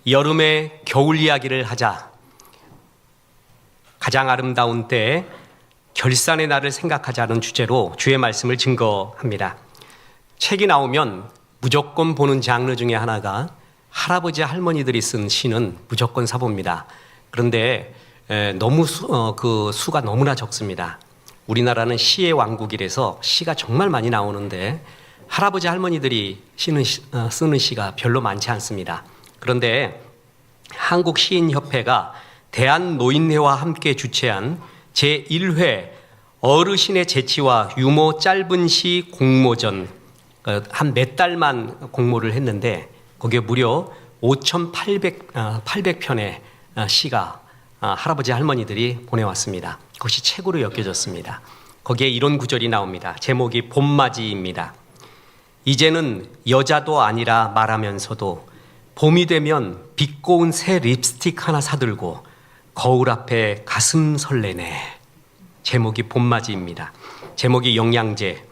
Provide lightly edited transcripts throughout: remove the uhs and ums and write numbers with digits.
여름에 겨울 이야기를 하자. 가장 아름다운 때에 결산의 날을 생각하자는 주제로 주의 말씀을 증거합니다. 책이 나오면 무조건 보는 장르 중에 하나가 할아버지 할머니들이 쓴 시는 무조건 사봅니다. 그런데 너무 그 수가 너무나 적습니다. 우리나라는 시의 왕국이라서 시가 정말 많이 나오는데 할아버지 할머니들이 쓰는 시가 별로 많지 않습니다. 그런데 한국시인협회가 대한노인회와 함께 주최한 제1회 어르신의 재치와 유머 짧은 시 공모전, 한 몇 달만 공모를 했는데 거기에 무려 5,800편의 시가 할아버지 할머니들이 보내왔습니다. 그것이 책으로 엮여졌습니다. 거기에 이런 구절이 나옵니다. 제목이 봄맞이입니다. 이제는 여자도 아니라 말하면서도 봄이 되면 빛 고운 새 립스틱 하나 사들고 거울 앞에 가슴 설레네. 제목이 봄맞이입니다. 제목이 영양제.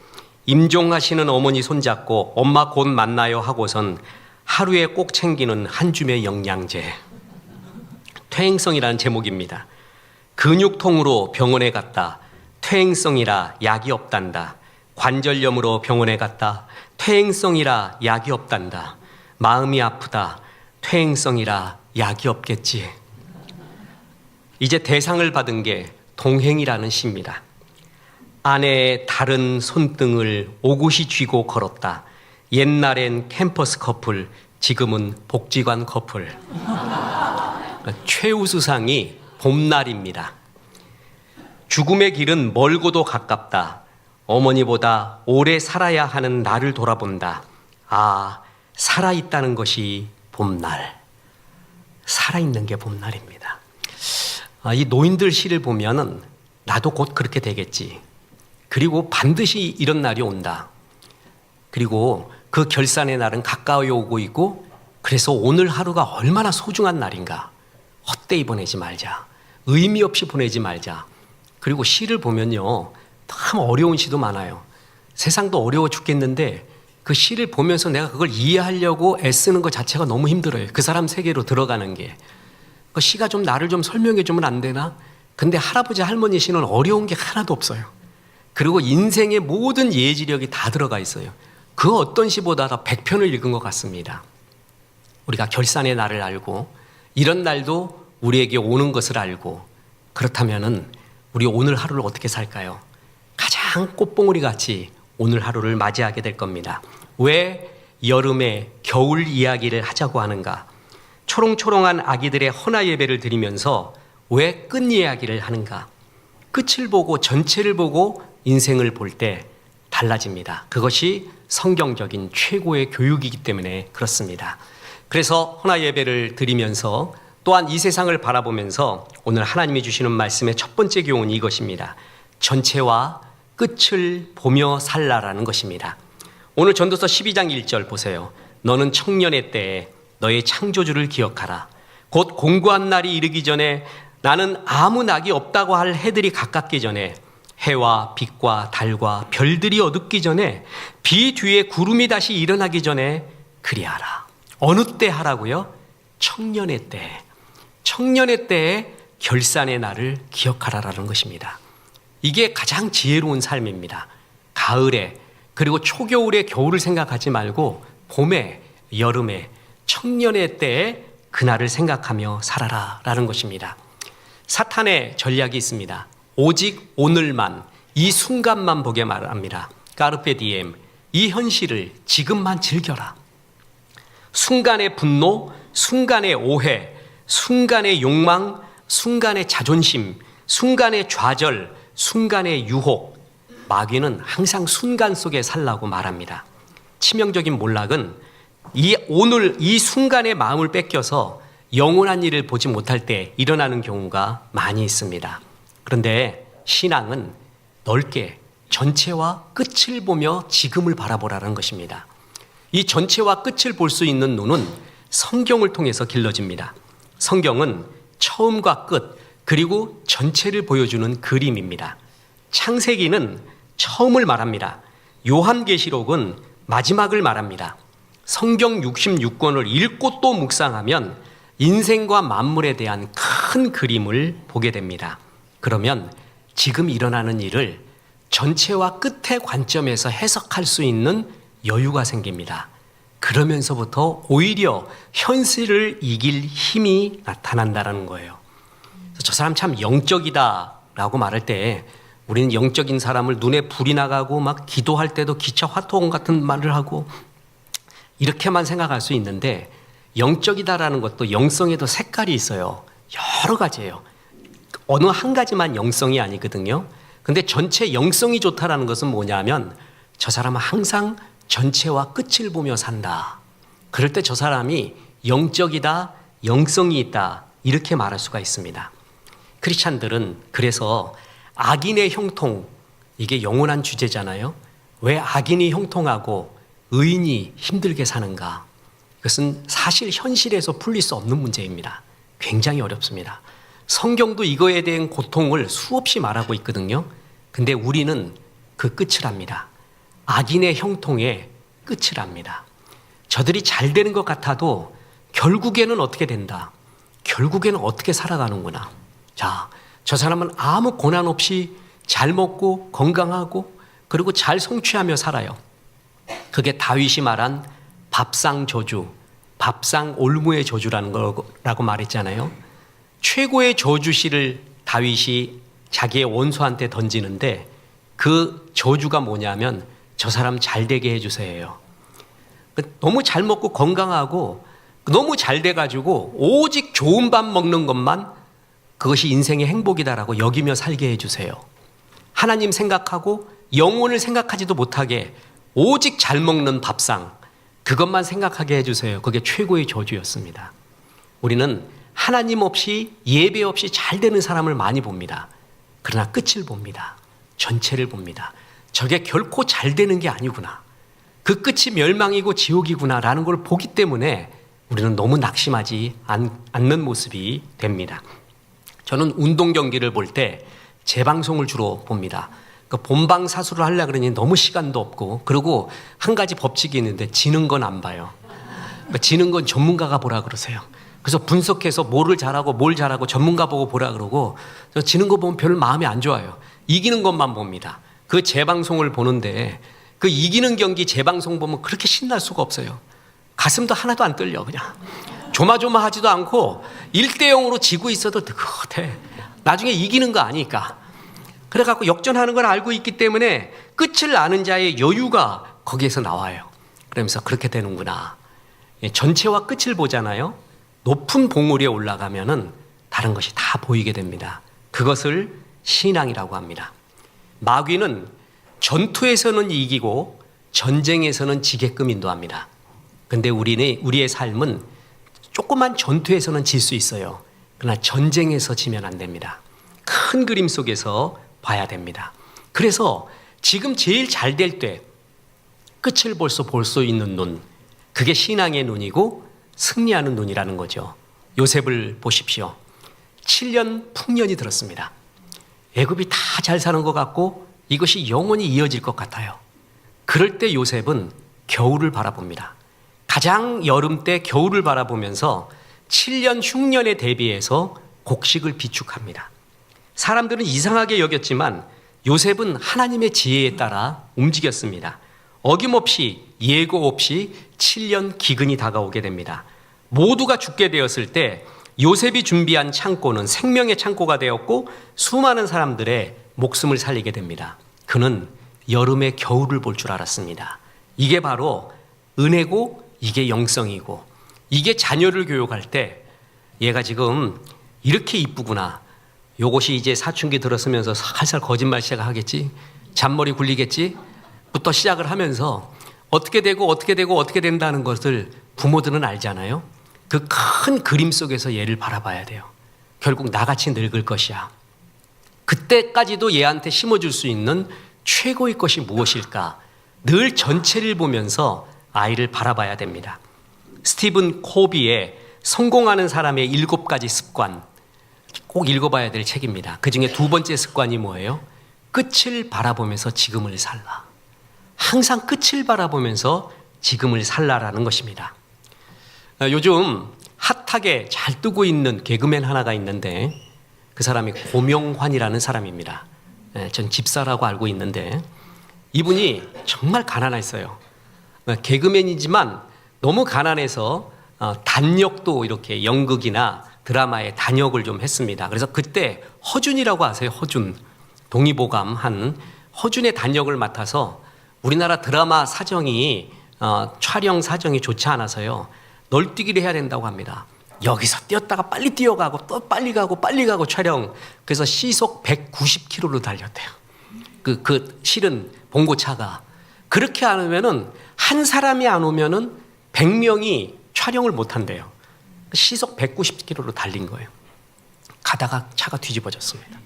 임종하시는 어머니 손잡고 엄마 곧 만나요 하고선 하루에 꼭 챙기는 한 줌의 영양제. 퇴행성이라는 제목입니다. 근육통으로 병원에 갔다. 퇴행성이라 약이 없단다. 관절염으로 병원에 갔다. 퇴행성이라 약이 없단다. 마음이 아프다. 퇴행성이라 약이 없겠지. 이제 대상을 받은 게 동행이라는 시입니다. 아내의 다른 손등을 오굿이 쥐고 걸었다. 옛날엔 캠퍼스 커플, 지금은 복지관 커플. 최우수상이 봄날입니다. 죽음의 길은 멀고도 가깝다. 어머니보다 오래 살아야 하는 나를 돌아본다. 아, 살아있다는 것이 봄날. 살아있는 게 봄날입니다. 이 노인들 시를 보면은 나도 곧 그렇게 되겠지. 그리고 반드시 이런 날이 온다. 그리고 그 결산의 날은 가까이 오고 있고, 그래서 오늘 하루가 얼마나 소중한 날인가. 헛되이 보내지 말자. 의미 없이 보내지 말자. 그리고 시를 보면요, 참 어려운 시도 많아요. 세상도 어려워 죽겠는데 그 시를 보면서 내가 그걸 이해하려고 애쓰는 것 자체가 너무 힘들어요. 그 사람 세계로 들어가는 게. 그 시가 좀 나를 좀 설명해 주면 안 되나? 근데 할아버지 할머니 시는 어려운 게 하나도 없어요. 그리고 인생의 모든 예지력이 다 들어가 있어요. 그 어떤 시보다 다 100편을 읽은 것 같습니다. 우리가 결산의 날을 알고 이런 날도 우리에게 오는 것을 알고, 그렇다면은 우리 오늘 하루를 어떻게 살까요? 가장 꽃봉오리 같이 오늘 하루를 맞이하게 될 겁니다. 왜 여름에 겨울 이야기를 하자고 하는가? 초롱초롱한 아기들의 헌화 예배를 드리면서 왜 끝 이야기를 하는가? 끝을 보고 전체를 보고 인생을 볼 때 달라집니다. 그것이 성경적인 최고의 교육이기 때문에 그렇습니다. 그래서 헌화 예배를 드리면서 또한 이 세상을 바라보면서 오늘 하나님이 주시는 말씀의 첫 번째 교훈이 이것입니다. 전체와 끝을 보며 살라라는 것입니다. 오늘 전도서 12장 1절 보세요. 너는 청년의 때에 너의 창조주를 기억하라. 곧 공고한 날이 이르기 전에 나는 아무 낙이 없다고 할 해들이 가깝기 전에, 해와 빛과 달과 별들이 어둡기 전에, 비 뒤에 구름이 다시 일어나기 전에 그리하라. 어느 때 하라고요? 청년의 때. 청년의 때에 결산의 날을 기억하라라는 것입니다. 이게 가장 지혜로운 삶입니다. 가을에, 그리고 초겨울에 겨울을 생각하지 말고 봄에, 여름에, 청년의 때에 그날을 생각하며 살아라라는 것입니다. 사탄의 전략이 있습니다. 오직 오늘만, 이 순간만 보게 말합니다. 까르페 디엠, 이 현실을 지금만 즐겨라. 순간의 분노, 순간의 오해, 순간의 욕망, 순간의 자존심, 순간의 좌절, 순간의 유혹. 마귀는 항상 순간 속에 살라고 말합니다. 치명적인 몰락은 오늘 이 순간의 마음을 뺏겨서 영원한 일을 보지 못할 때 일어나는 경우가 많이 있습니다. 그런데 신앙은 넓게 전체와 끝을 보며 지금을 바라보라는 것입니다. 이 전체와 끝을 볼 수 있는 눈은 성경을 통해서 길러집니다. 성경은 처음과 끝, 그리고 전체를 보여주는 그림입니다. 창세기는 처음을 말합니다. 요한계시록은 마지막을 말합니다. 성경 66권을 읽고 또 묵상하면 인생과 만물에 대한 큰 그림을 보게 됩니다. 그러면 지금 일어나는 일을 전체와 끝의 관점에서 해석할 수 있는 여유가 생깁니다. 그러면서부터 오히려 현실을 이길 힘이 나타난다는 거예요. 저 사람 참 영적이다라고 말할 때 우리는 영적인 사람을 눈에 불이 나가고 막 기도할 때도 기차 화통 같은 말을 하고 이렇게만 생각할 수 있는데, 영적이다라는 것도 영성에도 색깔이 있어요. 여러 가지예요. 어느 한 가지만 영성이 아니거든요. 근데 전체 영성이 좋다라는 것은 뭐냐면 저 사람은 항상 전체와 끝을 보며 산다. 그럴 때 저 사람이 영적이다, 영성이 있다, 이렇게 말할 수가 있습니다. 크리스찬들은 그래서 악인의 형통, 이게 영원한 주제잖아요. 왜 악인이 형통하고 의인이 힘들게 사는가? 이것은 사실 현실에서 풀릴 수 없는 문제입니다. 굉장히 어렵습니다. 성경도 이거에 대한 고통을 수없이 말하고 있거든요. 근데 우리는 그 끝을 압니다. 악인의 형통의 끝을 압니다. 저들이 잘 되는 것 같아도 결국에는 어떻게 된다? 결국에는 어떻게 살아가는구나. 자, 저 사람은 아무 고난 없이 잘 먹고 건강하고 그리고 잘 성취하며 살아요. 그게 다윗이 말한 밥상 저주, 밥상 올무의 저주라는 거라고 말했잖아요. 최고의 저주시를 다윗이 자기의 원수한테 던지는데 그 저주가 뭐냐면 저 사람 잘 되게 해주세요. 너무 잘 먹고 건강하고 너무 잘 돼가지고 오직 좋은 밥 먹는 것만 그것이 인생의 행복이다라고 여기며 살게 해주세요. 하나님 생각하고 영혼을 생각하지도 못하게 오직 잘 먹는 밥상, 그것만 생각하게 해주세요. 그게 최고의 저주였습니다. 우리는 하나님 없이 예배 없이 잘 되는 사람을 많이 봅니다. 그러나 끝을 봅니다. 전체를 봅니다. 저게 결코 잘 되는 게 아니구나. 그 끝이 멸망이고 지옥이구나 라는 걸 보기 때문에 우리는 너무 낙심하지 않는 모습이 됩니다. 저는 운동 경기를 볼 때 재방송을 주로 봅니다. 그 본방사수를 하려고 그러니 너무 시간도 없고, 그리고 한 가지 법칙이 있는데 지는 건 안 봐요. 그러니까 지는 건 전문가가 보라 그러세요. 그래서 분석해서 뭐를 잘하고 뭘 잘하고 전문가 보고 보라 그러고, 지는 거 보면 별 마음이 안 좋아요. 이기는 것만 봅니다. 그 재방송을 보는데 그 이기는 경기 재방송 보면 그렇게 신날 수가 없어요. 가슴도 하나도 안 떨려. 그냥 조마조마하지도 않고 1대0으로 지고 있어도 느긋해. 나중에 이기는 거 아니까. 그래갖고 역전하는 걸 알고 있기 때문에 끝을 아는 자의 여유가 거기에서 나와요. 그러면서 그렇게 되는구나. 전체와 끝을 보잖아요. 높은 봉우리에 올라가면은 다른 것이 다 보이게 됩니다. 그것을 신앙이라고 합니다. 마귀는 전투에서는 이기고 전쟁에서는 지게끔 인도합니다. 근데 우리의 삶은 조그만 전투에서는 질 수 있어요. 그러나 전쟁에서 지면 안 됩니다. 큰 그림 속에서 봐야 됩니다. 그래서 지금 제일 잘 될 때 끝을 벌써 볼 수 있는 눈, 그게 신앙의 눈이고 승리하는 눈이라는 거죠. 요셉을 보십시오. 7년 풍년이 들었습니다. 애굽이 다 잘 사는 것 같고 이것이 영원히 이어질 것 같아요. 그럴 때 요셉은 겨울을 바라봅니다. 가장 여름 때 겨울을 바라보면서 7년 흉년에 대비해서 곡식을 비축합니다. 사람들은 이상하게 여겼지만 요셉은 하나님의 지혜에 따라 움직였습니다. 어김없이 예고 없이 7년 기근이 다가오게 됩니다. 모두가 죽게 되었을 때 요셉이 준비한 창고는 생명의 창고가 되었고 수많은 사람들의 목숨을 살리게 됩니다. 그는 여름에 겨울을 볼 줄 알았습니다. 이게 바로 은혜고 이게 영성이고, 이게 자녀를 교육할 때 얘가 지금 이렇게 이쁘구나. 요것이 이제 사춘기 들었으면서 살살 거짓말 시작하겠지, 잔머리 굴리겠지 부터 시작을 하면서 어떻게 되고 어떻게 되고 어떻게 된다는 것을 부모들은 알잖아요. 그 큰 그림 속에서 얘를 바라봐야 돼요. 결국 나같이 늙을 것이야. 그때까지도 얘한테 심어줄 수 있는 최고의 것이 무엇일까? 늘 전체를 보면서 아이를 바라봐야 됩니다. 스티븐 코비의 성공하는 사람의 7가지 습관, 꼭 읽어봐야 될 책입니다. 그 중에 두 번째 습관이 뭐예요? 끝을 바라보면서 지금을 살라. 항상 끝을 바라보면서 지금을 살라라는 것입니다. 요즘 핫하게 잘 뜨고 있는 개그맨 하나가 있는데 그 사람이 고명환이라는 사람입니다. 전 집사라고 알고 있는데 이분이 정말 가난했어요. 개그맨이지만 너무 가난해서 단역도 이렇게 연극이나 드라마에 단역을 좀 했습니다. 그래서 그때 허준이라고 아세요? 허준. 동의보감 한 허준의 단역을 맡아서 우리나라 드라마 사정이 촬영 사정이 좋지 않아서요. 널뛰기를 해야 된다고 합니다. 여기서 뛰었다가 빨리 뛰어가고 또 빨리 가고 촬영. 그래서 시속 190km로 달렸대요. 그 실은 봉고차가. 그렇게 안 오면은 한 사람이 안 오면은 100명이 촬영을 못 한대요. 시속 190km로 달린 거예요. 가다가 차가 뒤집어졌습니다.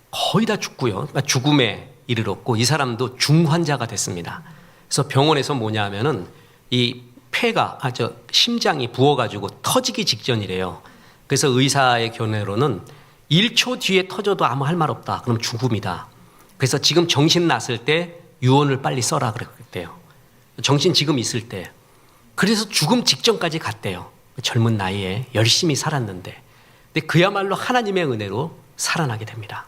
거의 다 죽고요. 그러니까 죽음에 이르렀고 이 사람도 중환자가 됐습니다. 그래서 병원에서 뭐냐 하면은 이 폐가 심장이 부어가지고 터지기 직전이래요. 그래서 의사의 견해로는 1초 뒤에 터져도 아무 할 말 없다. 그럼 죽음이다. 그래서 지금 정신 났을 때 유언을 빨리 써라 그랬대요. 정신 지금 있을 때. 그래서 죽음 직전까지 갔대요. 젊은 나이에 열심히 살았는데. 근데 그야말로 하나님의 은혜로 살아나게 됩니다.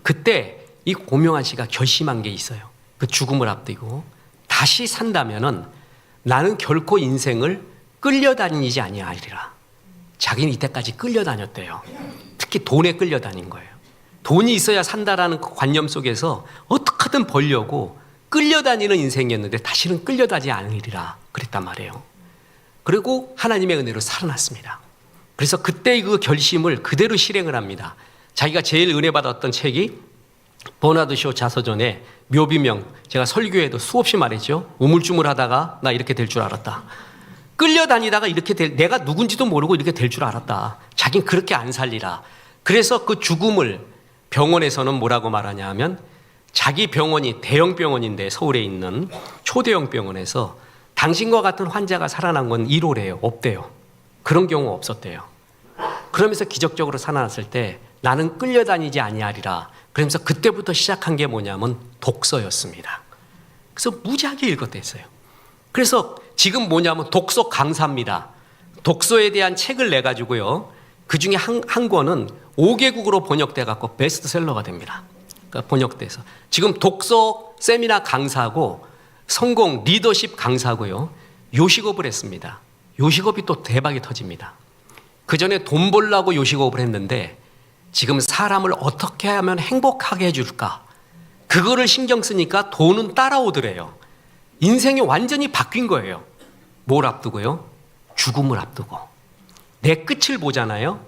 그때 이 고명환 씨가 결심한 게 있어요. 그 죽음을 앞두고 다시 산다면은 나는 결코 인생을 끌려다니지 아니하리라. 자기는 이때까지 끌려다녔대요. 특히 돈에 끌려다닌 거예요. 돈이 있어야 산다라는 그 관념 속에서 어떻게든 벌려고 끌려다니는 인생이었는데 다시는 끌려다니지 않으리라 그랬단 말이에요. 그리고 하나님의 은혜로 살아났습니다. 그래서 그때 그 결심을 그대로 실행을 합니다. 자기가 제일 은혜 받았던 책이 버나드 쇼 자서전에 묘비명, 제가 설교에도 수없이 말했죠. 우물쭈물하다가 나 이렇게 될 줄 알았다. 끌려다니다가 이렇게 내가 누군지도 모르고 이렇게 될 줄 알았다. 자긴 그렇게 안 살리라. 그래서 그 죽음을 병원에서는 뭐라고 말하냐 하면 자기 병원이 대형 병원인데 서울에 있는 초대형 병원에서 당신과 같은 환자가 살아난 건 1호래요. 없대요. 그런 경우 없었대요. 그러면서 기적적으로 살아났을 때 나는 끌려다니지 아니하리라. 그러면서 그때부터 시작한 게 뭐냐면 독서였습니다. 그래서 무지하게 읽었댔어요. 그래서 지금 뭐냐면 독서 강사입니다. 독서에 대한 책을 내가지고요. 그 중에 한 권은 5개국으로 번역돼 갖고 베스트셀러가 됩니다. 그러니까 번역돼서 지금 독서 세미나 강사하고 성공 리더십 강사고요. 요식업을 했습니다. 요식업이 또 대박이 터집니다. 그 전에 돈 벌려고 요식업을 했는데 지금 사람을 어떻게 하면 행복하게 해줄까? 그거를 신경 쓰니까 돈은 따라오더래요. 인생이 완전히 바뀐 거예요. 뭘 앞두고요? 죽음을 앞두고. 내 끝을 보잖아요.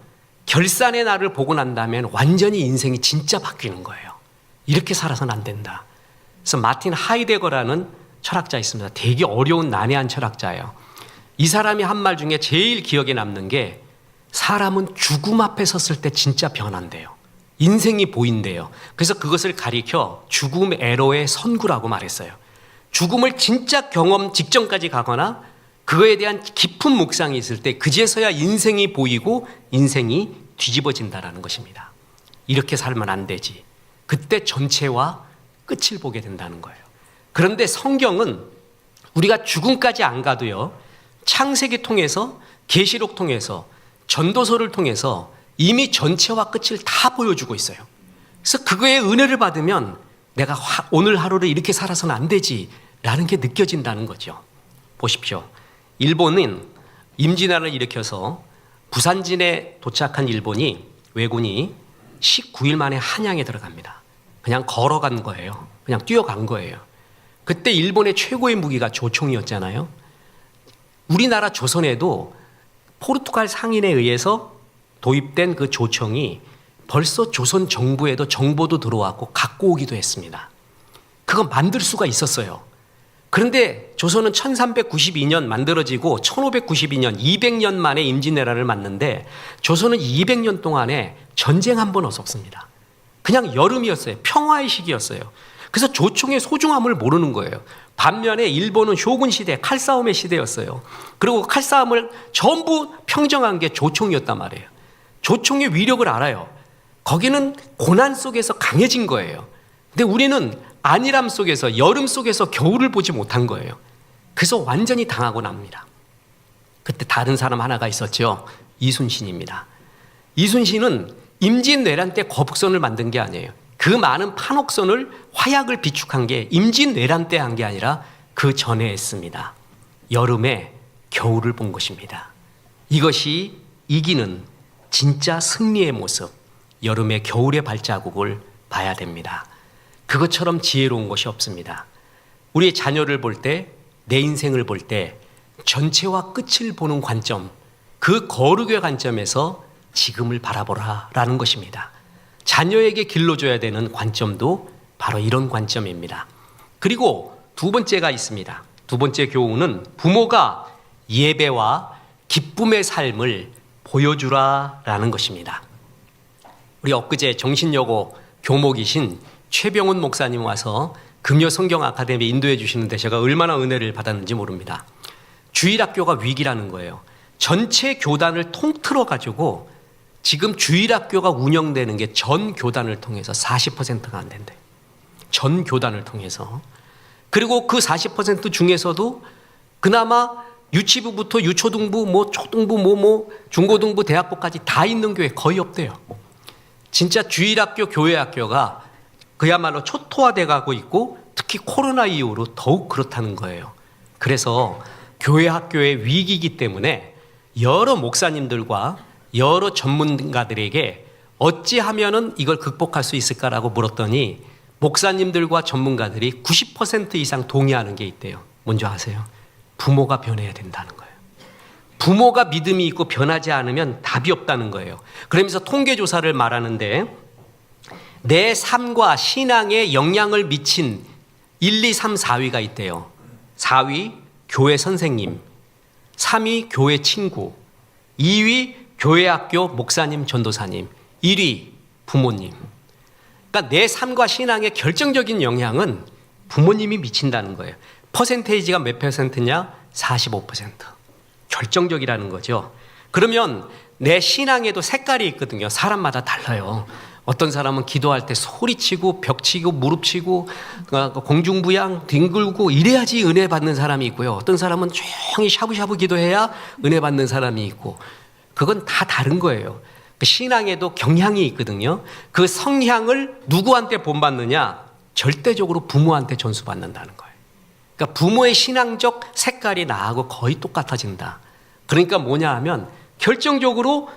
결산의 날을 보고 난 다음엔 완전히 인생이 진짜 바뀌는 거예요. 이렇게 살아서는 안 된다. 그래서 마틴 하이데거라는 철학자 있습니다. 되게 어려운 난해한 철학자예요. 이 사람이 한 말 중에 제일 기억에 남는 게 사람은 죽음 앞에 섰을 때 진짜 변한대요. 인생이 보인대요. 그래서 그것을 가리켜 죽음 에러의 선구라고 말했어요. 죽음을 진짜 경험 직전까지 가거나 그거에 대한 깊은 묵상이 있을 때 그제서야 인생이 보이고 인생이 뒤집어진다라는 것입니다. 이렇게 살면 안 되지. 그때 전체와 끝을 보게 된다는 거예요. 그런데 성경은 우리가 죽음까지 안 가도요. 창세기 통해서 계시록 통해서 전도서를 통해서 이미 전체와 끝을 다 보여주고 있어요. 그래서 그거에 은혜를 받으면 내가 오늘 하루를 이렇게 살아서는 안 되지라는 게 느껴진다는 거죠. 보십시오. 일본은 임진왜란을 일으켜서 부산진에 도착한 일본이 왜군이 19일 만에 한양에 들어갑니다. 그냥 걸어간 거예요. 그냥 뛰어간 거예요. 그때 일본의 최고의 무기가 조총이었잖아요. 우리나라 조선에도 포르투갈 상인에 의해서 도입된 그 조총이 벌써 조선 정부에도 정보도 들어왔고 갖고 오기도 했습니다. 그거 만들 수가 있었어요. 그런데 조선은 1392년 만들어지고 1592년 200년 만에 임진왜란을 맞는데 조선은 200년 동안에 전쟁 한 번 없었습니다. 그냥 여름이었어요. 평화의 시기였어요. 그래서 조총의 소중함을 모르는 거예요. 반면에 일본은 쇼군 시대, 칼싸움의 시대였어요. 그리고 칼싸움을 전부 평정한 게 조총이었단 말이에요. 조총의 위력을 알아요. 거기는 고난 속에서 강해진 거예요. 근데 우리는 안일함 속에서, 여름 속에서 겨울을 보지 못한 거예요. 그래서 완전히 당하고 납니다. 그때 다른 사람 하나가 있었죠. 이순신입니다. 이순신은 임진왜란 때 거북선을 만든 게 아니에요. 그 많은 판옥선을 화약을 비축한 게 임진왜란 때 한 게 아니라 그 전에 했습니다. 여름에 겨울을 본 것입니다. 이것이 이기는 진짜 승리의 모습, 여름에 겨울의 발자국을 봐야 됩니다. 그것처럼 지혜로운 것이 없습니다. 우리의 자녀를 볼 때, 내 인생을 볼 때 전체와 끝을 보는 관점, 그 거룩의 관점에서 지금을 바라보라라는 것입니다. 자녀에게 길러줘야 되는 관점도 바로 이런 관점입니다. 그리고 두 번째가 있습니다. 두 번째 교훈은 부모가 예배와 기쁨의 삶을 보여주라라는 것입니다. 우리 엊그제 정신여고 교목이신 최병훈 목사님 와서 금요 성경 아카데미 인도해 주시는데 제가 얼마나 은혜를 받았는지 모릅니다. 주일학교가 위기라는 거예요. 전체 교단을 통틀어 가지고 지금 주일학교가 운영되는 게 전 교단을 통해서 40%가 안 된대요. 전 교단을 통해서. 그리고 그 40% 중에서도 그나마 유치부부터 유초등부, 초등부, 중고등부, 대학부까지 다 있는 교회 거의 없대요. 진짜 주일학교, 교회학교가 그야말로 초토화돼 가고 있고 특히 코로나 이후로 더욱 그렇다는 거예요. 그래서 교회학교의 위기이기 때문에 여러 목사님들과 여러 전문가들에게 어찌하면은 이걸 극복할 수 있을까라고 물었더니 목사님들과 전문가들이 90% 이상 동의하는 게 있대요. 뭔지 아세요? 부모가 변해야 된다는 거예요. 부모가 믿음이 있고 변하지 않으면 답이 없다는 거예요. 그러면서 통계조사를 말하는데 내 삶과 신앙에 영향을 미친 1, 2, 3, 4위가 있대요. 4위 교회 선생님, 3위 교회 친구, 2위 교회학교 목사님 전도사님, 1위 부모님. 그러니까 내 삶과 신앙에 결정적인 영향은 부모님이 미친다는 거예요. 퍼센테이지가 몇 퍼센트냐? 45%. 결정적이라는 거죠. 그러면 내 신앙에도 색깔이 있거든요. 사람마다 달라요. 어떤 사람은 기도할 때 소리치고 벽치고 무릎치고 공중부양 뒹굴고 이래야지 은혜 받는 사람이 있고요. 어떤 사람은 조용히 샤브샤브 기도해야 은혜 받는 사람이 있고 그건 다 다른 거예요. 신앙에도 경향이 있거든요. 그 성향을 누구한테 본받느냐? 절대적으로 부모한테 전수받는다는 거예요. 그러니까 부모의 신앙적 색깔이 나하고 거의 똑같아진다. 그러니까 뭐냐 하면 결정적으로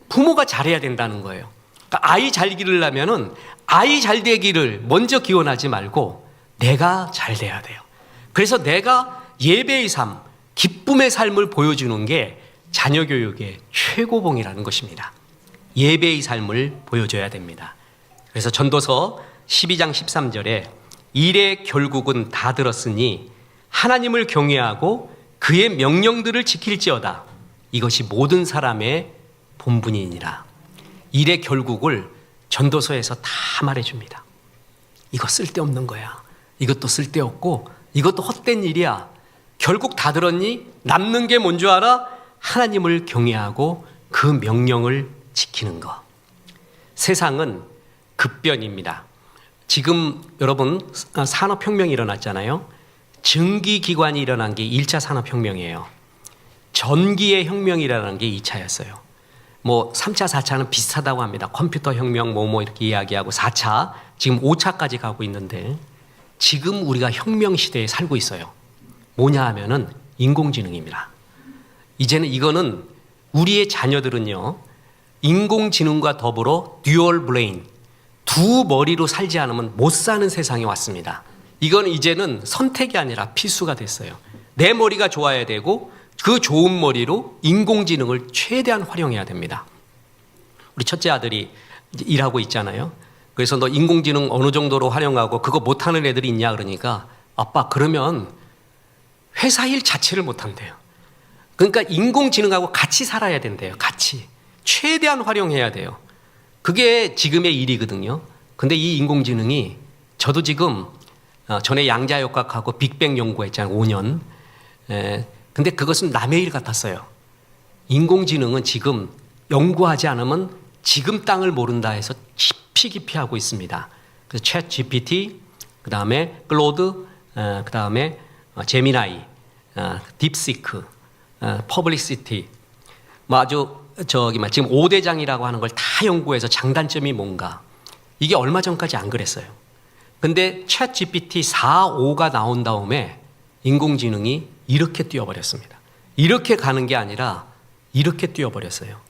부모가 잘해야 된다는 거예요. 그러니까 아이 잘 기르려면은 아이 잘 되기를 먼저 기원하지 말고 내가 잘 돼야 돼요. 그래서 내가 예배의 삶, 기쁨의 삶을 보여주는 게 자녀 교육의 최고봉이라는 것입니다. 예배의 삶을 보여줘야 됩니다. 그래서 전도서 12장 13절에 일의 결국은 다 들었으니 하나님을 경외하고 그의 명령들을 지킬지어다. 이것이 모든 사람의 본분이니라. 일의 결국을 전도서에서 다 말해줍니다. 이거 쓸데없는 거야. 이것도 쓸데없고 이것도 헛된 일이야. 결국 다 들었니? 남는 게 뭔 줄 알아? 하나님을 경외하고 그 명령을 지키는 것. 세상은 급변입니다. 지금 여러분 산업혁명이 일어났잖아요. 증기기관이 일어난 게 1차 산업혁명이에요. 전기의 혁명이 일어난 게 2차였어요. 3차, 4차는 비슷하다고 합니다. 컴퓨터 혁명 이렇게 이야기하고 4차, 지금 5차까지 가고 있는데 지금 우리가 혁명 시대에 살고 있어요. 뭐냐 하면은 인공지능입니다. 이제는 이거는 우리의 자녀들은요, 인공지능과 더불어 듀얼 브레인, 두 머리로 살지 않으면 못 사는 세상에 왔습니다. 이건 이제는 선택이 아니라 필수가 됐어요. 내 머리가 좋아야 되고 그 좋은 머리로 인공지능을 최대한 활용해야 됩니다. 우리 첫째 아들이 일하고 있잖아요. 그래서 너 인공지능 어느 정도로 활용하고 그거 못하는 애들이 있냐 그러니까 아빠 그러면 회사 일 자체를 못한대요. 그러니까 인공지능하고 같이 살아야 된대요. 같이. 최대한 활용해야 돼요. 그게 지금의 일이거든요. 근데 이 인공지능이 저도 지금 전에 양자역학하고 빅뱅 연구했잖아요. 5년. 근데 그것은 남의 일 같았어요. 인공지능은 지금 연구하지 않으면 지금 땅을 모른다 해서 깊이 하고 있습니다. 그래서 챗 GPT, 그 다음에 클로드, 그 다음에 제미나이, 딥시크, 퍼블리시티, 뭐 아주 지금 5대장이라고 하는 걸 다 연구해서 장단점이 뭔가, 이게 얼마 전까지 안 그랬어요. 근데 챗 GPT 4, 5가 나온 다음에 인공지능이 이렇게 뛰어버렸습니다. 이렇게 가는 게 아니라 이렇게 뛰어버렸어요.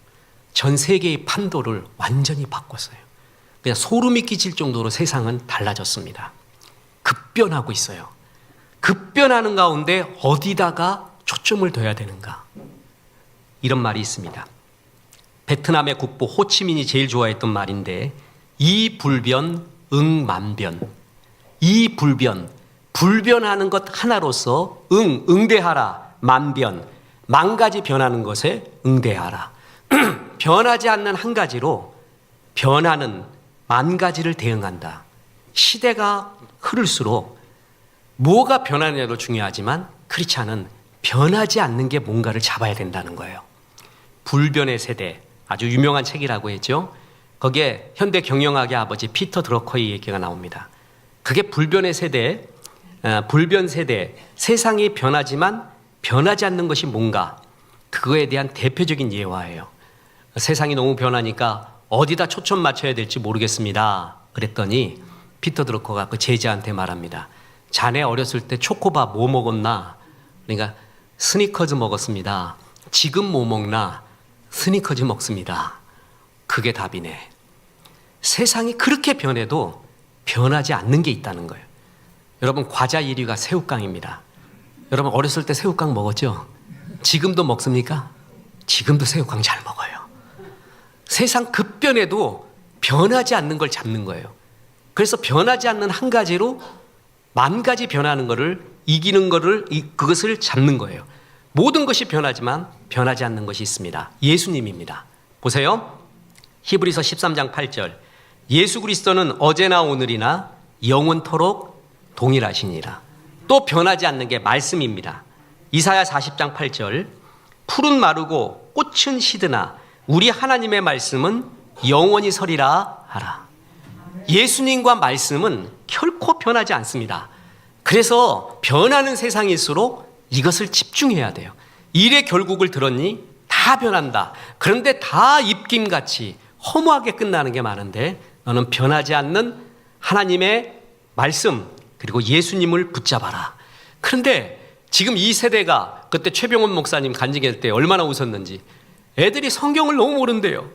전 세계의 판도를 완전히 바꿨어요. 그냥 소름이 끼칠 정도로 세상은 달라졌습니다. 급변하고 있어요. 급변하는 가운데 어디다가 초점을 둬야 되는가? 이런 말이 있습니다. 베트남의 국보 호치민이 제일 좋아했던 말인데, 이불변 응만변. 이불변, 불변하는 것 하나로서 응대하라. 만변, 만 가지 변하는 것에 응대하라. 변하지 않는 한 가지로 변하는 만 가지를 대응한다. 시대가 흐를수록 뭐가 변하느냐도 중요하지만 그렇지 않은 변하지 않는 게 뭔가를 잡아야 된다는 거예요. 불변의 세대, 아주 유명한 책이라고 했죠. 거기에 현대 경영학의 아버지 피터 드러커의 얘기가 나옵니다. 그게 불변의 세대, 불변 세대, 세상이 변하지만 변하지 않는 것이 뭔가, 그거에 대한 대표적인 예화예요. 세상이 너무 변하니까 어디다 초점 맞춰야 될지 모르겠습니다. 그랬더니 피터 드러커가 그 제자한테 말합니다. 자네 어렸을 때 초코바 뭐 먹었나? 그러니까 스니커즈 먹었습니다. 지금 뭐 먹나? 스니커즈 먹습니다. 그게 답이네. 세상이 그렇게 변해도 변하지 않는 게 있다는 거예요. 여러분, 과자 1위가 새우깡입니다. 여러분 어렸을 때 새우깡 먹었죠? 지금도 먹습니까? 지금도 새우깡 잘 먹어요. 세상 급변해도 변하지 않는 걸 잡는 거예요. 그래서 변하지 않는 한 가지로 만 가지 변하는 거를 이기는 거를, 그것을 잡는 거예요. 모든 것이 변하지만 변하지 않는 것이 있습니다. 예수님입니다. 보세요. 히브리서 13장 8절. 예수 그리스도는 어제나 오늘이나 영원토록 동일하시니라. 또 변하지 않는 게 말씀입니다. 이사야 40장 8절. 풀은 마르고 꽃은 시드나 우리 하나님의 말씀은 영원히 서리라 하라. 예수님과 말씀은 결코 변하지 않습니다. 그래서 변하는 세상일수록 이것을 집중해야 돼요. 일의 결국을 들었니? 다 변한다. 그런데 다 입김같이 허무하게 끝나는 게 많은데, 너는 변하지 않는 하나님의 말씀 그리고 예수님을 붙잡아라. 그런데 지금 이 세대가, 그때 최병원 목사님 간증할 때 얼마나 웃었는지, 애들이 성경을 너무 모른대요.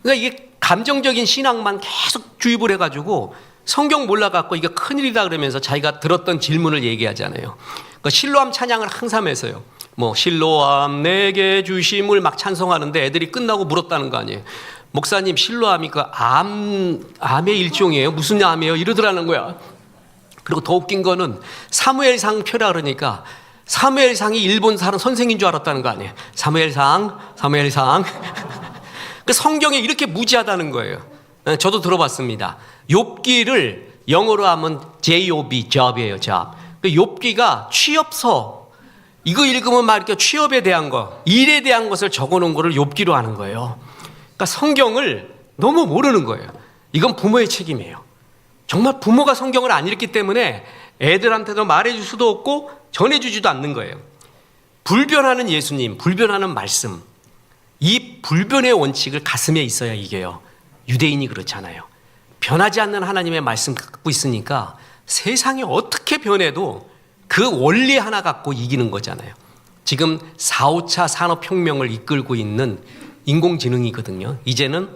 그러니까 이게 감정적인 신앙만 계속 주입을 해가지고 성경 몰라갖고 이게 큰일이다 그러면서 자기가 들었던 질문을 얘기하잖아요. 그러니까 실로암 찬양을 항상 해서요. 뭐 실로암 내게 주심을 막 찬송하는데 애들이 끝나고 물었다는 거 아니에요. 목사님, 실로암이 그 암의 일종이에요? 무슨 암이에요? 이러더라는 거야. 그리고 더 웃긴 거는 사무엘상 표라 그러니까 사무엘상이 일본 사람 선생인 줄 알았다는 거 아니에요. 사무엘상. 그 성경에 이렇게 무지하다는 거예요. 저도 들어봤습니다. 욥기를 영어로 하면 job, job이에요, job. 그 욥기가 취업서, 이거 읽으면 막 이렇게 취업에 대한 거, 일에 대한 것을 적어놓은 거를 욥기로 하는 거예요. 그러니까 성경을 너무 모르는 거예요. 이건 부모의 책임이에요. 정말 부모가 성경을 안 읽기 때문에 애들한테도 말해줄 수도 없고 전해주지도 않는 거예요. 불변하는 예수님, 불변하는 말씀, 이 불변의 원칙을 가슴에 있어야 이겨요. 유대인이 그렇잖아요. 변하지 않는 하나님의 말씀 갖고 있으니까 세상이 어떻게 변해도 그 원리 하나 갖고 이기는 거잖아요. 지금 4, 5차 산업혁명을 이끌고 있는 인공지능이거든요. 이제는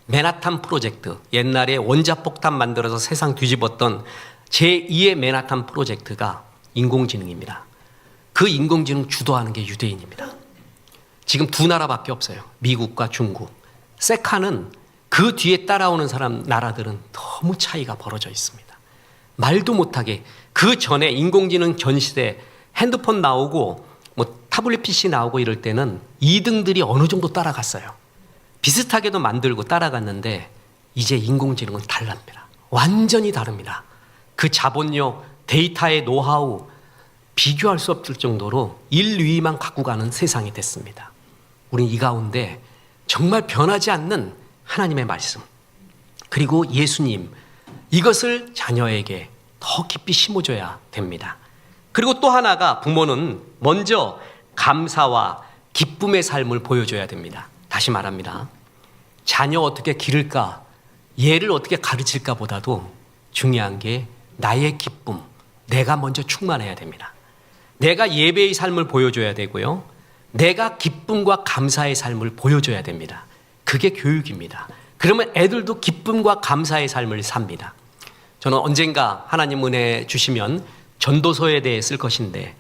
맨하탄 프로젝트, 옛날에 원자폭탄 만들어서 세상 뒤집었던 제2의 맨하탄 프로젝트가 인공지능입니다. 그 인공지능 주도하는 게 유대인입니다. 지금 두 나라밖에 없어요. 미국과 중국. 세카는 그 뒤에 따라오는 나라들은 너무 차이가 벌어져 있습니다. 말도 못하게, 그 전에 인공지능 전 시대 핸드폰 나오고 뭐 타블릿 PC 나오고 이럴 때는 2등들이 어느 정도 따라갔어요. 비슷하게도 만들고 따라갔는데 이제 인공지능은 달랍니다. 완전히 다릅니다. 그 자본력, 데이터의 노하우 비교할 수 없을 정도로 인류만 갖고 가는 세상이 됐습니다. 우린 이 가운데 정말 변하지 않는 하나님의 말씀, 그리고 예수님, 이것을 자녀에게 더 깊이 심어줘야 됩니다. 그리고 또 하나가, 부모는 먼저 감사와 기쁨의 삶을 보여줘야 됩니다. 다시 말합니다. 자녀 어떻게 기를까, 얘를 어떻게 가르칠까 보다도 중요한 게 나의 기쁨, 내가 먼저 충만해야 됩니다. 내가 예배의 삶을 보여줘야 되고요. 내가 기쁨과 감사의 삶을 보여줘야 됩니다. 그게 교육입니다. 그러면 애들도 기쁨과 감사의 삶을 삽니다. 저는 언젠가 하나님 은혜 주시면 전도서에 대해 쓸 것인데,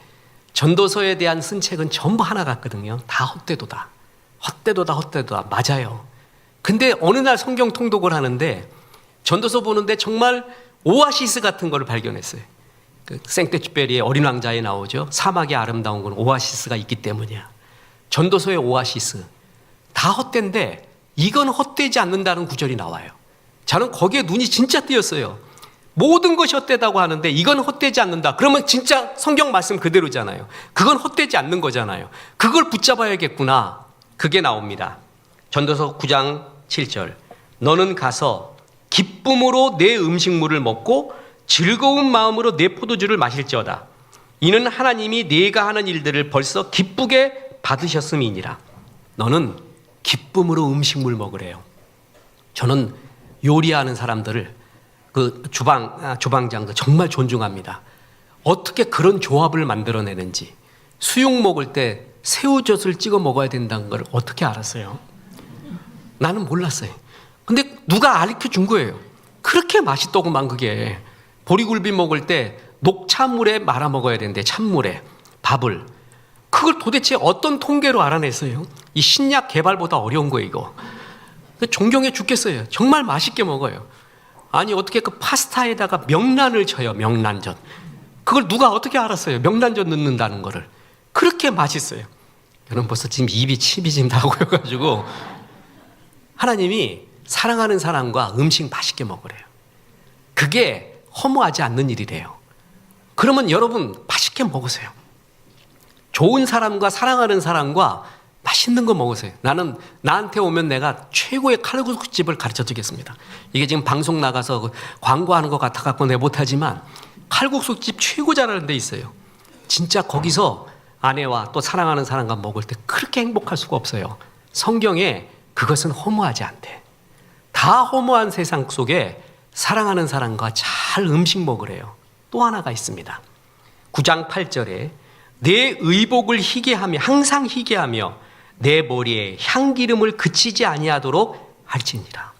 전도서에 대한 쓴 책은 전부 하나 같거든요. 다 헛되도다. 헛되도다, 헛되도다. 맞아요. 근데 어느 날 성경 통독을 하는데 전도서 보는데 정말 오아시스 같은 거를 발견했어요. 그 생떼쥐베리의 어린 왕자에 나오죠. 사막의 아름다운 건 오아시스가 있기 때문이야. 전도서의 오아시스. 다 헛된데 이건 헛되지 않는다는 구절이 나와요. 저는 거기에 눈이 진짜 띄었어요. 모든 것이 헛되다고 하는데 이건 헛되지 않는다. 그러면 진짜 성경 말씀 그대로잖아요. 그건 헛되지 않는 거잖아요. 그걸 붙잡아야겠구나. 그게 나옵니다. 전도서 9장 7절. 너는 가서 기쁨으로 내 음식물을 먹고 즐거운 마음으로 내 포도주를 마실지어다. 이는 하나님이 네가 하는 일들을 벌써 기쁘게 받으셨음이니라. 너는 기쁨으로 음식물 먹으래요. 저는 요리하는 사람들을, 그 주방장도 정말 존중합니다. 어떻게 그런 조합을 만들어내는지. 수육 먹을 때 새우젓을 찍어 먹어야 된다는 걸 어떻게 알았어요? 나는 몰랐어요. 근데 누가 가르쳐 준 거예요. 그렇게 맛있더구만 그게. 보리굴비 먹을 때 녹차물에 말아 먹어야 되는데, 찬물에 밥을. 그걸 도대체 어떤 통계로 알아냈어요? 이 신약 개발보다 어려운 거예요 이거. 존경해 죽겠어요. 정말 맛있게 먹어요. 아니 어떻게 그 파스타에다가 명란을 쳐요. 명란젓. 그걸 누가 어떻게 알았어요? 명란젓 넣는다는 거를. 그렇게 맛있어요. 여러분 벌써 지금 입이 침이 지금 다 고여가지고. 하나님이 사랑하는 사람과 음식 맛있게 먹으래요. 그게 허무하지 않는 일이래요. 그러면 여러분 맛있게 먹으세요. 좋은 사람과 사랑하는 사람과 맛있는 거 먹으세요. 나는 나한테 오면 내가 최고의 칼국수집을 가르쳐 주겠습니다. 이게 지금 방송 나가서 광고하는 것 같아갖고 내가 못하지만 칼국수집 최고 잘하는 데 있어요. 진짜 거기서 아내와 또 사랑하는 사람과 먹을 때 그렇게 행복할 수가 없어요. 성경에 그것은 허무하지 않대. 다 허무한 세상 속에 사랑하는 사람과 잘 음식 먹으래요. 또 하나가 있습니다. 9장 8절에 내 의복을 희게하며, 항상 희게하며 내 머리에 향기름을 그치지 아니하도록 할지니라.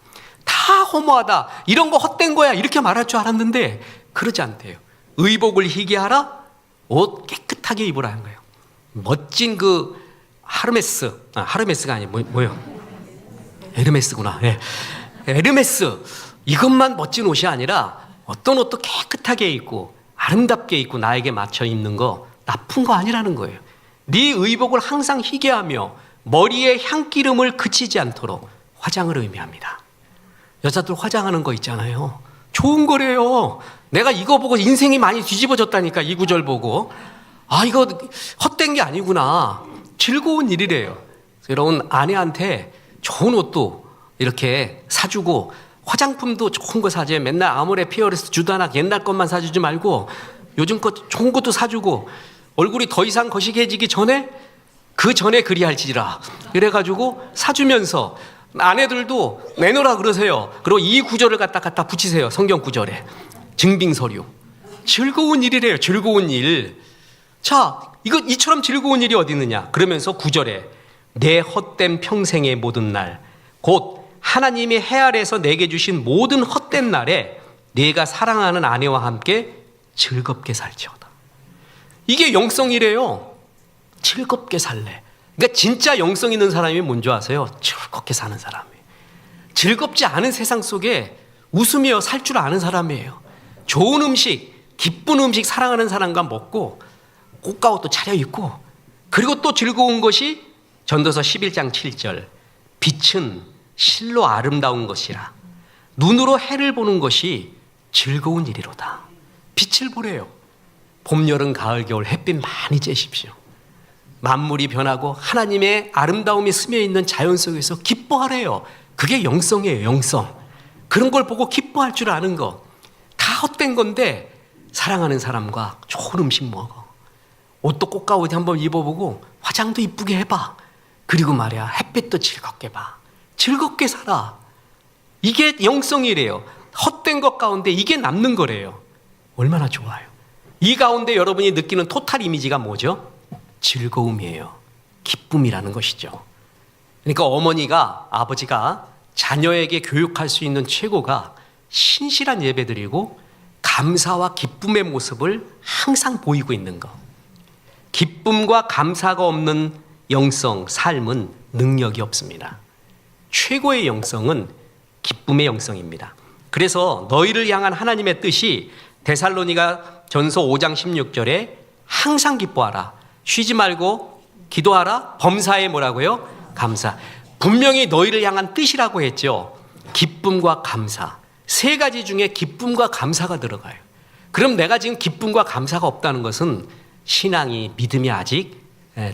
다 허무하다, 이런 거 헛된 거야, 이렇게 말할 줄 알았는데 그러지 않대요. 의복을 희게하라, 옷 깨끗하게 입으라는 거예요. 멋진 그 하르메스가 아니에요. 뭐요? 에르메스구나. 네. 에르메스, 이것만 멋진 옷이 아니라 어떤 옷도 깨끗하게 입고 아름답게 입고 나에게 맞춰 입는 거 나쁜 거 아니라는 거예요. 네 의복을 항상 희게하며 머리에 향기름을 그치지 않도록. 화장을 의미합니다. 여자들 화장하는 거 있잖아요. 좋은 거래요. 내가 이거 보고 인생이 많이 뒤집어졌다니까. 이 구절 보고 이거 헛된 게 아니구나. 즐거운 일이래요. 여러분 아내한테 좋은 옷도 이렇게 사주고 화장품도 좋은 거 사줘요. 맨날 아모레 피어레스 주다나 옛날 것만 사주지 말고 요즘 것 좋은 것도 사주고, 얼굴이 더 이상 거시기해지기 전에 그 전에 그리할지라 그래가지고 사주면서 아내들도 내놓으라 그러세요. 그리고 이 구절을 갖다 붙이세요. 성경 구절에 증빙서류. 즐거운 일이래요. 즐거운 일. 자, 이처럼 즐거운 일이 어디 있느냐. 그러면서 구절에 내 헛된 평생의 모든 날, 곧 하나님이 해 아래에서 내게 주신 모든 헛된 날에 네가 사랑하는 아내와 함께 즐겁게 살지어다. 이게 영성이래요. 즐겁게 살래. 그러니까 진짜 영성 있는 사람이 뭔지 아세요? 즐겁게 사는 사람이에요. 즐겁지 않은 세상 속에 웃으며 살 줄 아는 사람이에요. 좋은 음식, 기쁜 음식 사랑하는 사람과 먹고 꽃가옷도 차려입고, 그리고 또 즐거운 것이 전도서 11장 7절 빛은 실로 아름다운 것이라 눈으로 해를 보는 것이 즐거운 일이로다. 빛을 보래요. 봄, 여름, 가을, 겨울 햇빛 많이 쬐십시오. 만물이 변하고 하나님의 아름다움이 스며 있는 자연 속에서 기뻐하래요. 그게 영성이에요. 영성. 그런 걸 보고 기뻐할 줄 아는 거. 다 헛된 건데 사랑하는 사람과 좋은 음식 먹어. 옷도 꽃가옷 한번 입어보고 화장도 이쁘게 해봐. 그리고 말이야, 햇빛도 즐겁게 봐. 즐겁게 살아. 이게 영성이래요. 헛된 것 가운데 이게 남는 거래요. 얼마나 좋아요. 이 가운데 여러분이 느끼는 토탈 이미지가 뭐죠? 즐거움이에요. 기쁨이라는 것이죠. 그러니까 어머니가, 아버지가 자녀에게 교육할 수 있는 최고가 신실한 예배드리고 감사와 기쁨의 모습을 항상 보이고 있는 것. 기쁨과 감사가 없는 영성, 삶은 능력이 없습니다. 최고의 영성은 기쁨의 영성입니다. 그래서 너희를 향한 하나님의 뜻이 데살로니가 전서 5장 16절에 항상 기뻐하라. 쉬지 말고 기도하라. 범사에 뭐라고요? 감사. 분명히 너희를 향한 뜻이라고 했죠. 기쁨과 감사. 세 가지 중에 기쁨과 감사가 들어가요. 그럼 내가 지금 기쁨과 감사가 없다는 것은 신앙이, 믿음이 아직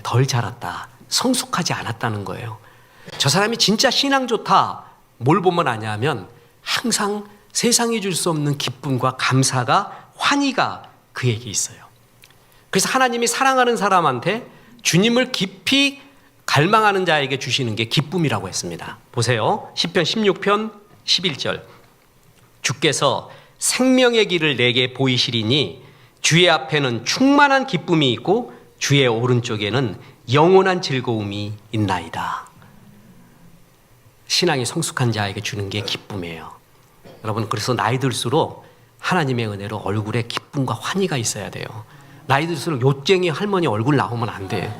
덜 자랐다. 성숙하지 않았다는 거예요. 저 사람이 진짜 신앙 좋다. 뭘 보면 아냐면 항상 세상이 줄 수 없는 기쁨과 감사가, 환희가 그에게 있어요. 그래서 하나님이 사랑하는 사람한테 주님을 깊이 갈망하는 자에게 주시는 게 기쁨이라고 했습니다. 보세요. 시편 16편 11절. 주께서 생명의 길을 내게 보이시리니 주의 앞에는 충만한 기쁨이 있고 주의 오른쪽에는 영원한 즐거움이 있나이다. 신앙이 성숙한 자에게 주는 게 기쁨이에요. 여러분, 그래서 나이 들수록 하나님의 은혜로 얼굴에 기쁨과 환희가 있어야 돼요. 나이 들수록 요쟁이 할머니 얼굴 나오면 안 돼.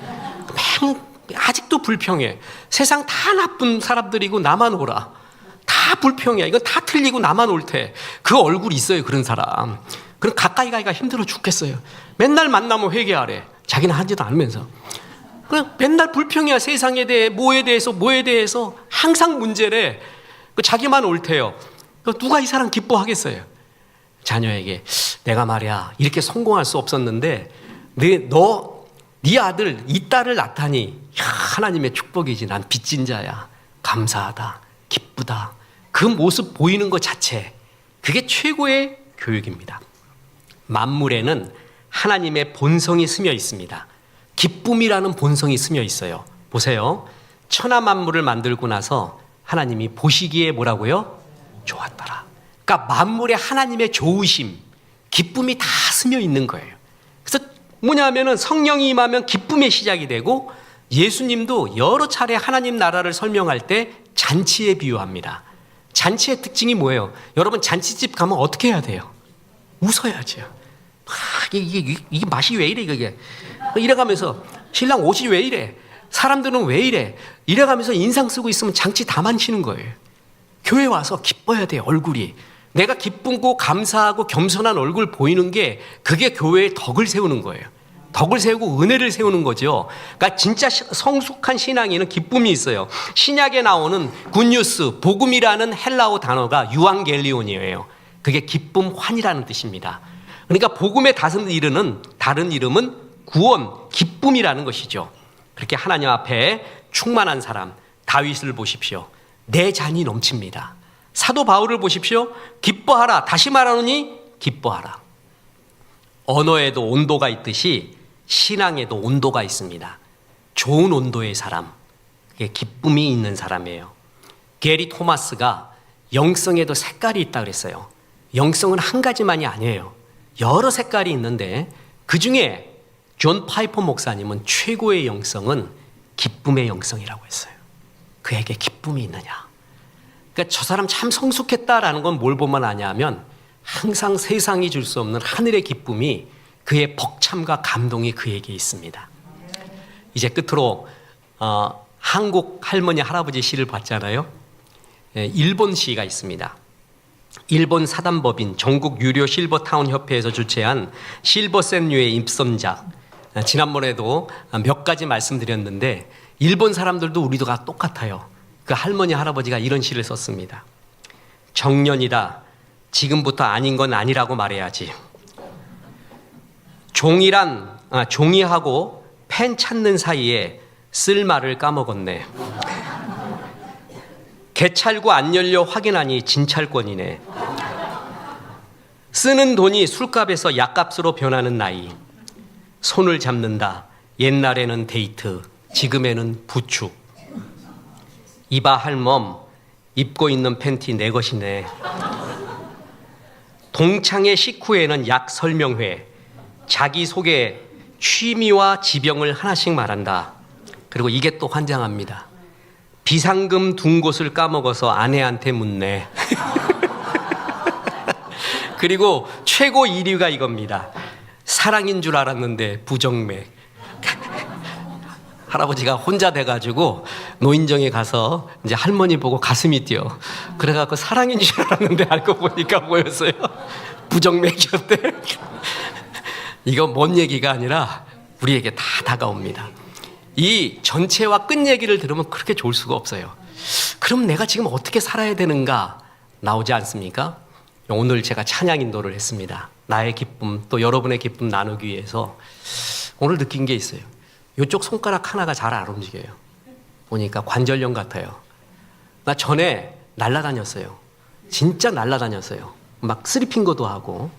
아직도 불평해. 세상 다 나쁜 사람들이고 나만 오라. 다 불평해. 이건 다 틀리고 나만 옳대. 그 얼굴 있어요, 그런 사람. 그럼 가까이 가기가 힘들어 죽겠어요. 맨날 만나면 회개하래. 자기는 하지도 않으면서. 그냥 맨날 불평이야. 세상에 대해, 뭐에 대해서 항상 문제래. 자기만 옳대요. 누가 이 사람 기뻐하겠어요? 자녀에게 내가 말이야 이렇게 성공할 수 없었는데 네 아들, 이 딸을 낳다니 하나님의 축복이지. 난 빚진 자야. 감사하다. 기쁘다. 그 모습 보이는 것 자체, 그게 최고의 교육입니다. 만물에는 하나님의 본성이 스며 있습니다. 기쁨이라는 본성이 스며 있어요. 보세요. 천하 만물을 만들고 나서 하나님이 보시기에 뭐라고요? 좋았더라. 그러니까 만물에 하나님의 좋으심, 기쁨이 다 스며 있는 거예요. 그래서 뭐냐면은 성령이 임하면 기쁨의 시작이 되고, 예수님도 여러 차례 하나님 나라를 설명할 때 잔치에 비유합니다. 잔치의 특징이 뭐예요? 여러분, 잔치집 가면 어떻게 해야 돼요? 웃어야죠. 이게 맛이 왜 이래 이게. 이래가면서 신랑 옷이 왜 이래, 사람들은 왜 이래, 이래가면서 인상 쓰고 있으면 장치 다 망치는 거예요. 교회 와서 기뻐야 돼요. 얼굴이 내가 기쁘고 감사하고 겸손한 얼굴 보이는 게, 그게 교회의 덕을 세우는 거예요. 덕을 세우고 은혜를 세우는 거죠. 그러니까 진짜 성숙한 신앙에는 기쁨이 있어요. 신약에 나오는 굿뉴스, 복음이라는 헬라어 단어가 유앙겔리온이에요. 그게 기쁨, 환이라는 뜻입니다. 그러니까 복음의 다른 이름은 구원, 기쁨이라는 것이죠. 그렇게 하나님 앞에 충만한 사람, 다윗을 보십시오. 내 잔이 넘칩니다. 사도 바울을 보십시오. 기뻐하라. 다시 말하노니 기뻐하라. 언어에도 온도가 있듯이 신앙에도 온도가 있습니다. 좋은 온도의 사람, 그게 기쁨이 있는 사람이에요. 게리 토마스가 영성에도 색깔이 있다 그랬어요. 영성은 한 가지만이 아니에요. 여러 색깔이 있는데 그 중에 존 파이퍼 목사님은 최고의 영성은 기쁨의 영성이라고 했어요. 그에게 기쁨이 있느냐. 그러니까 저 사람 참 성숙했다라는 건 뭘 보면 아냐면, 항상 세상이 줄 수 없는 하늘의 기쁨이, 그의 벅참과 감동이 그에게 있습니다. 이제 끝으로 한국 할머니 할아버지 시를 봤잖아요. 일본 시가 있습니다. 일본 사단법인 전국 유료 실버타운 협회에서 주최한 실버센류의 입선작, 지난번에도 몇 가지 말씀드렸는데 일본 사람들도 우리도 다 똑같아요. 그 할머니 할아버지가 이런 시를 썼습니다. 정년이다. 지금부터 아닌 건 아니라고 말해야지. 종이하고 펜 찾는 사이에 쓸 말을 까먹었네. 개찰구 안 열려 확인하니 진찰권이네. 쓰는 돈이 술값에서 약값으로 변하는 나이. 손을 잡는다. 옛날에는 데이트. 지금에는 부축. 이봐 할멈, 입고 있는 팬티 내 것이네. 동창회 식후에는 약 설명회, 자기소개, 취미와 지병을 하나씩 말한다. 그리고 이게 또 환장합니다. 비상금 둔 곳을 까먹어서 아내한테 묻네. 그리고 최고 1위가 이겁니다. 사랑인 줄 알았는데 부정맥. 할아버지가 혼자 돼가지고 노인정에 가서 이제 할머니 보고 가슴이 뛰어. 그래갖고 사랑인 줄 알았는데 알고 보니까 뭐였어요? 부정맥이었대. 이거 뭔 얘기가 아니라 우리에게 다 다가옵니다. 이 전체와 끝 얘기를 들으면 그렇게 좋을 수가 없어요. 그럼 내가 지금 어떻게 살아야 되는가 나오지 않습니까? 오늘 제가 찬양 인도를 했습니다. 나의 기쁨 또 여러분의 기쁨 나누기 위해서 오늘 느낀 게 있어요. 이쪽 손가락 하나가 잘 안 움직여요. 보니까 관절염 같아요. 나 전에 날라다녔어요. 진짜 날라다녔어요. 막 스리핑거도 하고.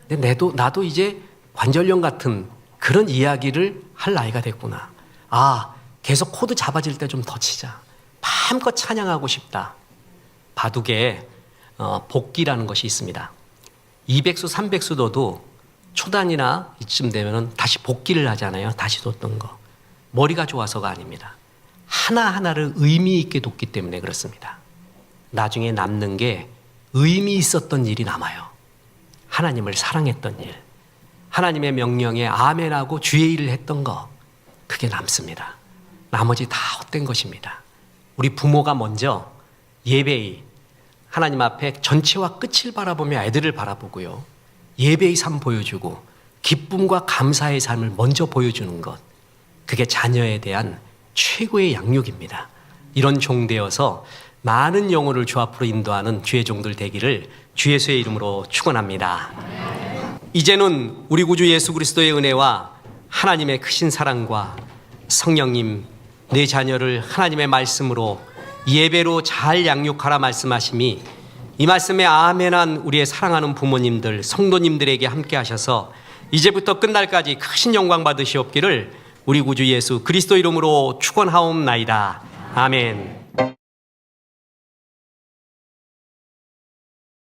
근데 나도 이제 관절염 같은 그런 이야기를 할 나이가 됐구나. 아, 계속 코드 잡아질 때 좀 더 치자. 마음껏 찬양하고 싶다. 바둑에 복기라는 것이 있습니다. 200수, 300수 둬도 초단이나 이쯤 되면 다시 복기를 하잖아요. 다시 뒀던 거. 머리가 좋아서가 아닙니다. 하나하나를 의미 있게 뒀기 때문에 그렇습니다. 나중에 남는 게 의미 있었던 일이 남아요. 하나님을 사랑했던 일. 하나님의 명령에 아멘하고 주의 일을 했던 거. 그게 남습니다. 나머지 다 헛된 것입니다. 우리 부모가 먼저 예배의 하나님 앞에 전체와 끝을 바라보며 애들을 바라보고요. 예배의 삶 보여주고 기쁨과 감사의 삶을 먼저 보여주는 것. 그게 자녀에 대한 최고의 양육입니다. 이런 종 되어서 많은 영혼을 주 앞으로 인도하는 주의 종들 되기를 주 예수의 이름으로 축원합니다. 이제는 우리 구주 예수 그리스도의 은혜와 하나님의 크신 사랑과 성령님 내 자녀를 하나님의 말씀으로 예배로 잘 양육하라 말씀하심이 이 말씀에 아멘한 우리의 사랑하는 부모님들 성도님들에게 함께 하셔서 이제부터 끝날까지 크신 영광 받으시옵기를 우리 구주 예수 그리스도 이름으로 축원하옵나이다. 아멘.